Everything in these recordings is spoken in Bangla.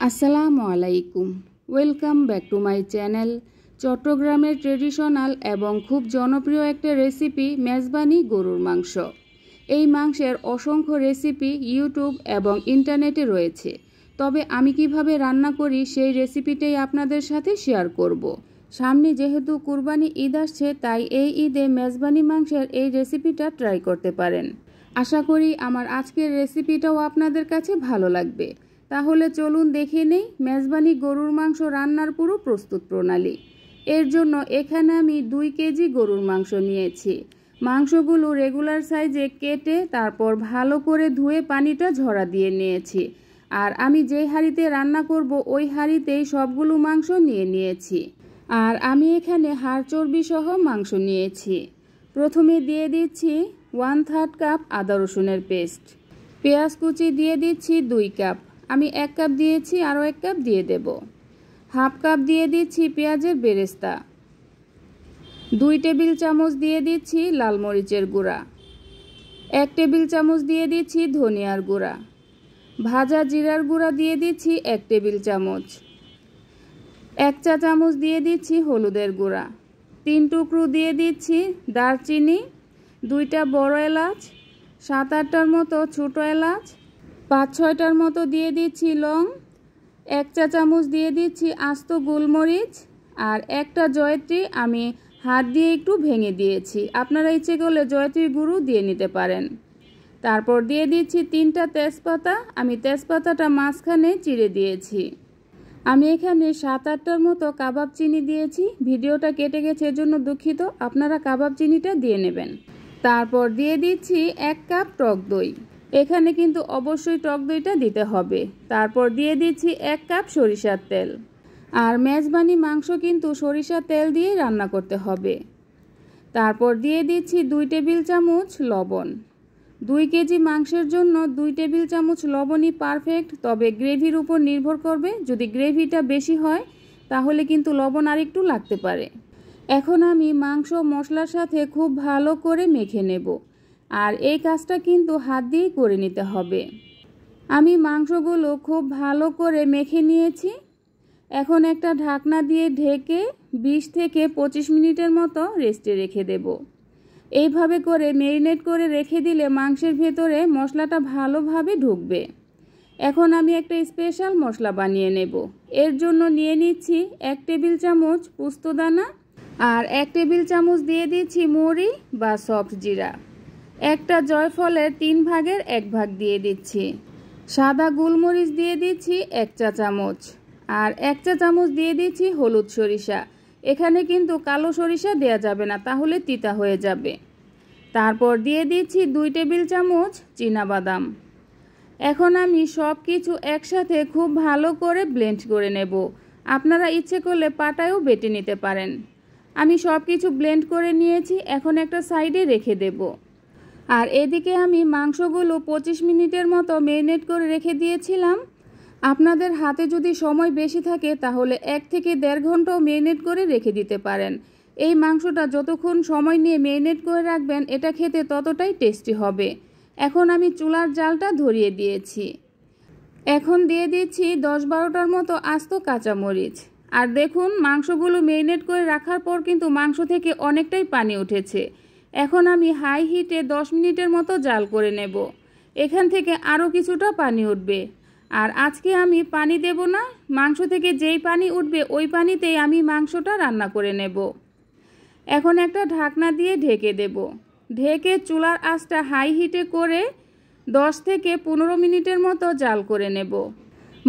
আসসালামু আলাইকুম। Welcome back to my channel. চট্টগ্রামের ট্রেডিশনাল এবং খুব জনপ্রিয় একটা রেসিপি মেজবানি গরুর মাংস। এই মাংসের অসংখ্য রেসিপি ইউটিউব এবং ইন্টারনেটে রয়েছে, তবে আমি কিভাবে রান্না করি সেই রেসিপিটাই আপনাদের সাথে শেয়ার করব। সামনে যেহেতু কুরবানি ঈদ আসছে, তাই এই ঈদে মেজবানি মাংসের এই রেসিপিটা ট্রাই করতে পারেন। আশা করি আমার আজকের রেসিপিটাও আপনাদের কাছে ভালো লাগবে। তাহলে চলুন দেখে নেই মেজবানি গরুর মাংস রান্নার পুরো প্রস্তুত প্রণালী। এর জন্য এখানে আমি 2 কেজি গরুর মাংস নিয়েছি। মাংসগুলো রেগুলার সাইজে কেটে তারপর ভালো করে ধুয়ে পানিটা ঝরা দিয়ে নিয়েছি। আর আমি যেই হাঁড়িতে রান্না করব ওই হাঁড়িতেই সবগুলো মাংস নিয়ে নিয়েছি। আর আমি এখানে হাড় চর্বি সহ মাংস নিয়েছি। প্রথমে দিয়ে দিচ্ছি 1/3 কাপ আদা রসুনের পেস্ট। পেঁয়াজ কুচি দিয়ে দিচ্ছি 2 কাপ। আমি 1 কাপ দিয়েছি, আরও 1 কাপ দিয়ে দেব। হাফ কাপ দিয়ে দিচ্ছি পেঁয়াজের বেরেস্তা। 2 টেবিল চামচ দিয়ে দিচ্ছি লাল মরিচের গুঁড়া। 1 টেবিল চামচ দিয়ে দিচ্ছি ধনিয়ার গুঁড়া। ভাজা জিরার গুঁড়া দিয়ে দিচ্ছি 1 টেবিল চামচ। 1 চা চামচ দিয়ে দিচ্ছি হলুদের গুঁড়া। 3 টুকরো দিয়ে দিচ্ছি দারচিনি, 2টা বড় এলাচ, 7-8টার মতো ছোট এলাচ, 5-6টার মতো দিয়ে দিচ্ছি লং, 1 চা চামচ দিয়ে দিচ্ছি আস্ত গোলমরিচ, আর একটা জয়ত্রী আমি হাত দিয়ে একটু ভেঙে দিয়েছি। আপনারা ইচ্ছে করলে জয়ত্রীর গুঁড়ো দিয়ে নিতে পারেন। তারপর দিয়ে দিচ্ছি 3টা তেজপাতা। আমি তেজপাতাটা মাঝখানে চিড়ে দিয়েছি। আমি এখানে 7-8টার মতো কাবাব চিনি দিয়েছি। ভিডিওটা কেটে গেছে, এজন্য দুঃখিত। আপনারা কাবাব চিনিটা দিয়ে নেবেন। তারপর দিয়ে দিচ্ছি 1 কাপ টক দই। এখানে কিন্তু অবশ্যই টক দইটা দিতে হবে। তারপর দিয়ে দিচ্ছি 1 কাপ সরিষার তেল। আর মেজবানি মাংস কিন্তু সরিষার তেল দিয়েই রান্না করতে হবে। তারপর দিয়ে দিচ্ছি 2 টেবিল চামচ লবণ। 2 কেজি মাংসের জন্য 2 টেবিল চামচ লবণই পারফেক্ট, তবে গ্রেভির উপর নির্ভর করবে। যদি গ্রেভিটা বেশি হয় তাহলে কিন্তু লবণ আর একটু লাগতে পারে। এখন আমি মাংস মশলার সাথে খুব ভালো করে মেখে নেব। আর এই কাজটা কিন্তু হাত দিয়েই করে নিতে হবে। আমি মাংসগুলো খুব ভালো করে মেখে নিয়েছি। এখন একটা ঢাকনা দিয়ে ঢেকে 20 থেকে 25 মিনিটের মতো রেস্টে রেখে দেব। এইভাবে করে ম্যারিনেট করে রেখে দিলে মাংসের ভেতরে মশলাটা ভালোভাবে ঢুকবে। এখন আমি একটা স্পেশাল মশলা বানিয়ে নেব। এর জন্য নিয়ে নিচ্ছি 1 টেবিল চামচ পোস্তদানা, আর 1 টেবিল চামচ দিয়ে দিচ্ছি মৌরি বা সফট জিরা। একটা জয়ফলের 3 ভাগের 1 ভাগ দিয়ে দিচ্ছি। সাদা গোলমরিচ দিয়ে দিচ্ছি 1 চা চামচ। আর 1 চা চামচ দিয়ে দিচ্ছি হলুদ সরিষা। এখানে কিন্তু কালো সরিষা দেওয়া যাবে না, তাহলে তিতা হয়ে যাবে। তারপর দিয়ে দিচ্ছি 2 টেবিল চামচ চীনাবাদাম। এখন আমি সব কিছু একসাথে খুব ভালো করে ব্লেন্ড করে নেব। আপনারা ইচ্ছে করলে পাটায়ও বেটে নিতে পারেন। আমি সব কিছু ব্লেন্ড করে নিয়েছি। এখন একটা সাইডে রেখে দেব। আর এদিকে আমি মাংসগুলো 25 মিনিটের মতো ম্যারিনেট করে রেখে দিয়েছিলাম। আপনাদের হাতে যদি সময় বেশি থাকে তাহলে 1 থেকে 1.5 ঘন্টাও ম্যারিনেট করে রেখে দিতে পারেন। এই মাংসটা যতক্ষণ সময় নিয়ে ম্যারিনেট করে রাখবেন, এটা খেতে ততটাই টেস্টি হবে। এখন আমি চুলার জালটা ধরিয়ে দিয়েছি। এখন দিয়ে দিচ্ছি 10-12টার মতো আস্ত কাঁচামরিচ। আর দেখুন, মাংসগুলো ম্যারিনেট করে রাখার পর কিন্তু মাংস থেকে অনেকটাই পানি উঠেছে। এখন আমি হাই হিটে 10 মিনিটের মতো জাল করে নেব। এখান থেকে আরও কিছুটা পানি উঠবে। আর আজকে আমি পানি দেব না, মাংস থেকে যেই পানি উঠবে ওই পানিতেই আমি মাংসটা রান্না করে নেব। এখন একটা ঢাকনা দিয়ে ঢেকে দেব। ঢেকে চুলার আঁচটা হাই হিটে করে 10 থেকে 15 মিনিটের মতো জাল করে নেব।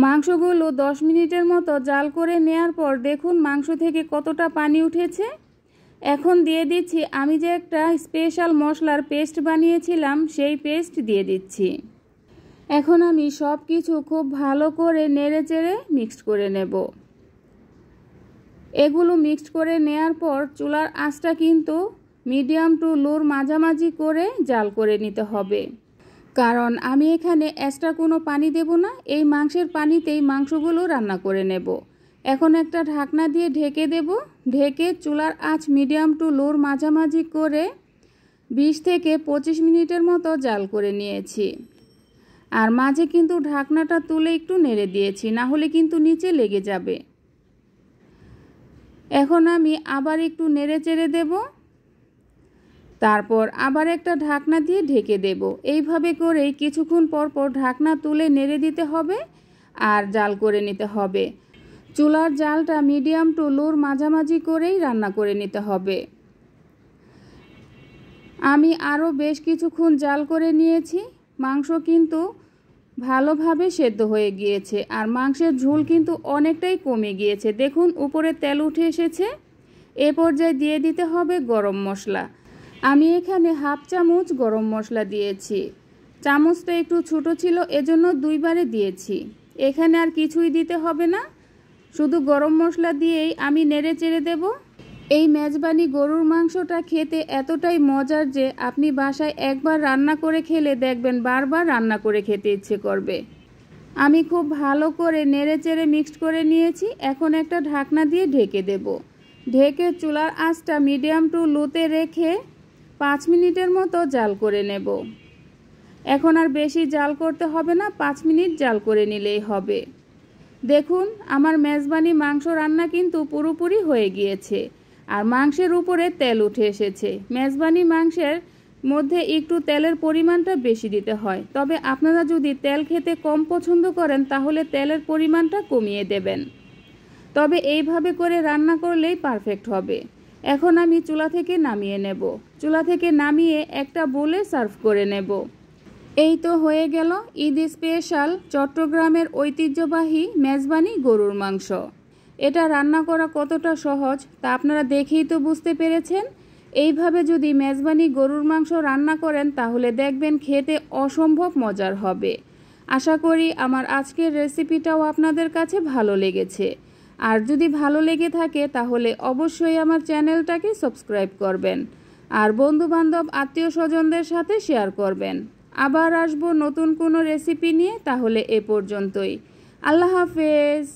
মাংসগুলো 10 মিনিটের মতো জাল করে নেওয়ার পর দেখুন মাংস থেকে কতটা পানি উঠেছে। এখন দিয়ে দিচ্ছি আমি যে একটা স্পেশাল মশলার পেস্ট বানিয়েছিলাম, সেই পেস্ট দিয়ে দিচ্ছি। এখন আমি সব কিছু খুব ভালো করে নেড়েচেড়ে মিক্সড করে নেব। এগুলো মিক্সড করে নেওয়ার পর চুলার আঁচটা কিন্তু মিডিয়াম টু লোর মাঝামাঝি করে জাল করে নিতে হবে, কারণ আমি এখানে এক্সট্রা কোনো পানি দেব না। এই মাংসের পানিতেই মাংসগুলো রান্না করে নেব। এখন একটা ঢাকনা দিয়ে ঢেকে দেব। ঢেকে চুলার আঁচ মিডিয়াম টু লোর মাঝামাঝি করে 20 থেকে 25 মিনিটের মতো জাল করে নিয়েছি। আর মাঝে কিন্তু ঢাকনাটা তুলে একটু নেড়ে দিয়েছি, না হলে কিন্তু নিচে লেগে যাবে। এখন আমি আবার একটু নেড়ে চেড়ে দেব, তারপর আবার একটা ঢাকনা দিয়ে ঢেকে দেব। এইভাবে করেই কিছুক্ষণ পর পর ঢাকনা তুলে নেড়ে দিতে হবে আর জাল করে নিতে হবে। চুলার জালটা মিডিয়াম টু লোর মাঝামাঝি করেই রান্না করে নিতে হবে। আমি আরও বেশ কিছুক্ষণ জাল করে নিয়েছি। মাংস কিন্তু ভালোভাবে সেদ্ধ হয়ে গিয়েছে আর মাংসের ঝোল কিন্তু অনেকটাই কমে গিয়েছে। দেখুন উপরে তেল উঠে এসেছে। এ পর্যায়ে দিয়ে দিতে হবে গরম মশলা। আমি এখানে হাফ চামচ গরম মশলা দিয়েছি। চামচটা একটু ছোট ছিল, এজন্য দুইবারে দিয়েছি। এখানে আর কিছুই দিতে হবে না, শুধু গরম মশলা দিয়েই আমি নেড়ে চেড়ে দেব। এই মেজবানি গরুর মাংসটা খেতে এতটাই মজার যে আপনি বাসায় একবার রান্না করে খেলে দেখবেন বারবার রান্না করে খেতে ইচ্ছে করবে। আমি খুব ভালো করে নেড়ে চেড়ে মিক্সড করে নিয়েছি। এখন একটা ঢাকনা দিয়ে ঢেকে দেব। ঢেকে চুলার আঁচটা মিডিয়াম টু লোতে রেখে 5 মিনিটের মতো জাল করে নেব। এখন আর বেশি জাল করতে হবে না, 5 মিনিট জাল করে নিলেই হবে। দেখুন আমার মেজবানি মাংস রান্না কিন্তু পুরোপুরি হয়ে গিয়েছে আর মাংসের উপরে তেল উঠে এসেছে। মেজবানি মাংসের মধ্যে একটু তেলের পরিমাণটা বেশি দিতে হয়, তবে আপনারা যদি তেল খেতে কম পছন্দ করেন তাহলে তেলের পরিমাণটা কমিয়ে দেবেন। তবে এইভাবে করে রান্না করলেই পারফেক্ট হবে। এখন আমি চুলা থেকে নামিয়ে নেব। চুলা থেকে নামিয়ে একটা বোলে সার্ভ করে নেব। এই তো হয়ে গেল ঈদ স্পেশাল চট্টগ্রামের ঐতিহ্যবাহী মেজবানি গরুর মাংস। এটা রান্না করা কতটা সহজ তা আপনারা দেখেই তো বুঝতে পেরেছেন। এইভাবে যদি মেজবানি গরুর মাংস রান্না করেন তাহলে দেখবেন খেতে অসম্ভব মজার হবে। আশা করি আমার আজকের রেসিপিটাও আপনাদের কাছে ভালো লেগেছে। আর যদি ভালো লেগে থাকে তাহলে অবশ্যই আমার চ্যানেলটাকে সাবস্ক্রাইব করবেন আর বন্ধুবান্ধব আত্মীয় স্বজনদের সাথে শেয়ার করবেন। আবার আসবো নতুন কোনো রেসিপি নিয়ে। তাহলে এ পর্যন্তই। আল্লাহ হাফেজ।